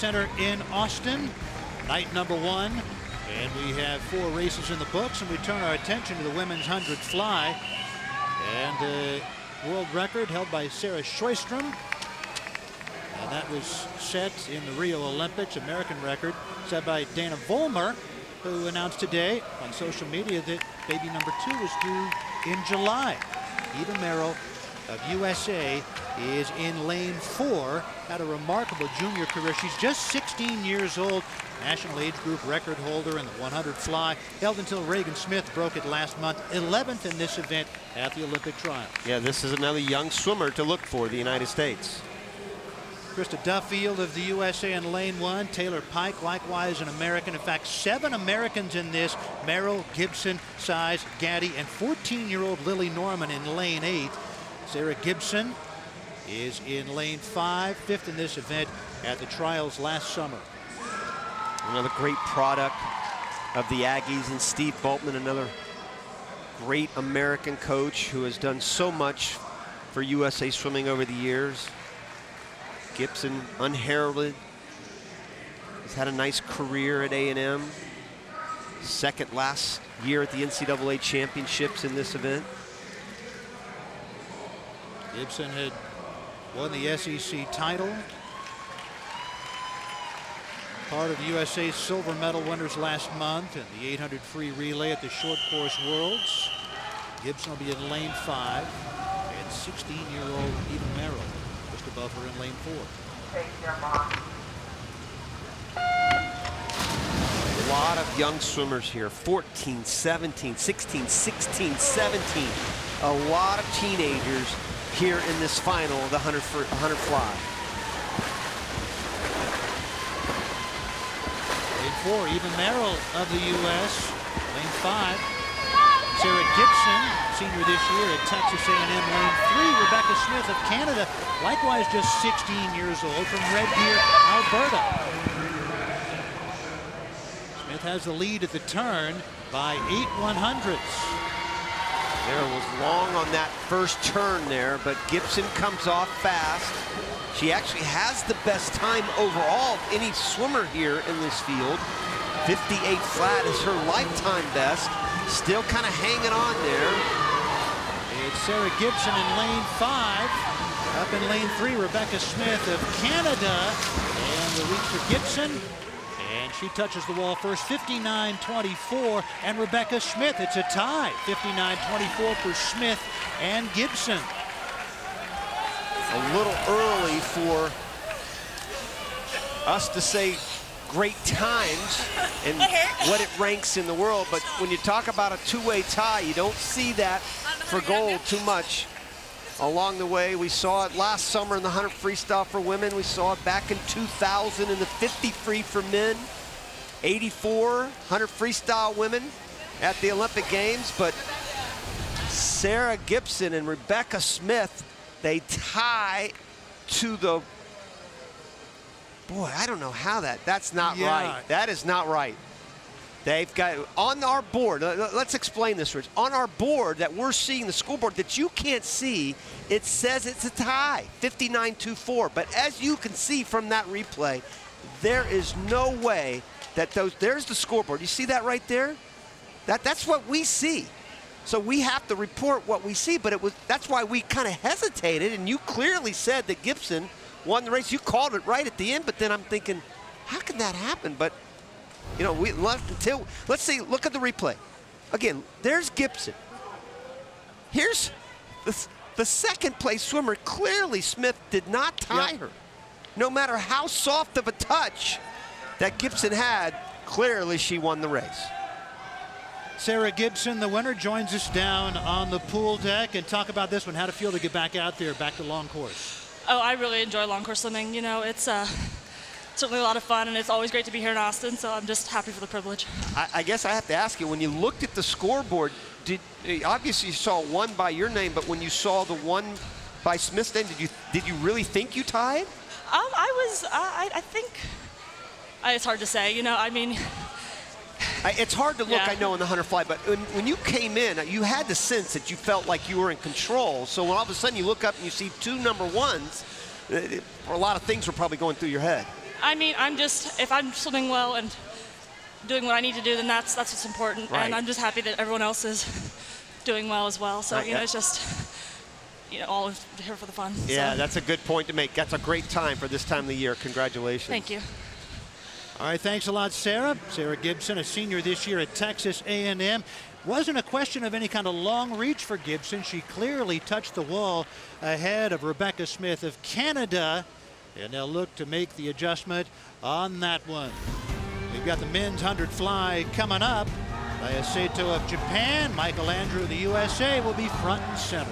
Center in Austin, night number 1. And we have 4 races in the books, and we turn our attention to the women's 100 fly. And the world record held by Sarah Sjöström. And that was set in the Rio Olympics, American record, set by Dana Vollmer, who announced today on social media that baby number 2 was due in July. Eva Merrill of USA is in lane 4, had a remarkable junior career. She's just 16 years old, national age group record holder in the 100 fly, held until Regan Smith broke it last month, 11th in this event at the Olympic trials. Yeah, this is another young swimmer to look for, the United States. Krista Duffield of the USA in lane 1. Taylor Pike, likewise an American. In fact, 7 Americans in this. Merrill, Gibson, Size, Gaddy, and 14-year-old Lily Norman in lane 8. Sarah Gibson is in lane 5, 5th in this event at the trials last summer. Another great product of the Aggies, and Steve Boltman, another great American coach who has done so much for USA Swimming over the years. Gibson, unheralded, has had a nice career at A&M. Second last year at the NCAA championships in this event. Gibson had won the SEC title. Part of USA's silver medal winners last month in the 800 free relay at the short course worlds. Gibson will be in lane 5. And 16-year-old Eva Merrill just above her in lane 4. A lot of young swimmers here, 14, 17, 16, 16, 17. A lot of teenagers here in this final of the 100 fly. Lane 4, Eva Merrill of the U.S. Lane 5, Sarah Gibson, senior this year at Texas A&M. Lane 3, Rebecca Smith of Canada, likewise just 16 years old, from Red Deer, Alberta. Smith has the lead at the turn by 8/100ths. Merrill was long on that first turn there, but Gibson comes off fast. She actually has the best time overall of any swimmer here in this field. 58 flat is her lifetime best. Still kind of hanging on there. It's Sarah Gibson in lane 5. Up in lane 3, Rebecca Smith of Canada. And the reach for Gibson. And she touches the wall first, 59.24. And Rebecca Smith, it's a tie. 59.24 for Smith and Gibson. A little early for us to say great times and what it ranks in the world, but when you talk about a two-way tie, you don't see that for gold too much along the way. We saw it last summer in the 100 freestyle for women. We saw it back in 2000 in the 50 free for men. 84 100 freestyle women at the Olympic Games, but Sarah Gibson and Rebecca Smith, they tie to the, boy, I don't know how that's not right. That is not right. They've got, on our board, let's explain this, Rich. On our board that we're seeing, the scoreboard that you can't see, it says it's a tie, 59.24. But as you can see from that replay, there is no way that there's the scoreboard. You see that right there? That's what we see. So we have to report what we see, but that's why we kind of hesitated, and you clearly said that Gibson won the race. You called it right at the end, but then I'm thinking, how can that happen? But, you know, let's see, look at the replay. Again, there's Gibson. Here's the second place swimmer. Clearly Smith did not tie her. No matter how soft of a touch that Gibson had, clearly she won the race. Sarah Gibson, the winner, joins us down on the pool deck, and talk about this one. How'd it feel to get back out there, back to long course? Oh, I really enjoy long course swimming. You know, it's certainly a lot of fun, and it's always great to be here in Austin, so I'm just happy for the privilege. I guess I have to ask you, when you looked at the scoreboard, obviously you saw one by your name, but when you saw the one by Smith's name, did you really think you tied? I think, it's hard to say, you know, I mean. It's hard to look, I know, in the 100 fly, but when you came in, you had the sense that you felt like you were in control. So when all of a sudden you look up and you see two number ones, a lot of things were probably going through your head. I mean, if I'm swimming well and doing what I need to do, then that's what's important. Right. And I'm just happy that everyone else is doing well as well. So, Right, you know, yeah. it's just, you know, all here for the fun. Yeah, so. that's a good point to make. That's a great time for this time of the year. Congratulations. Thank you. All right, thanks a lot, Sarah. Sarah Gibson, a senior this year at Texas A&M. Wasn't a question of any kind of long reach for Gibson. She clearly touched the wall ahead of Rebecca Smith of Canada, and they'll look to make the adjustment on that one. We've got the men's 100 fly coming up. Saito of Japan, Michael Andrew of the USA will be front and center.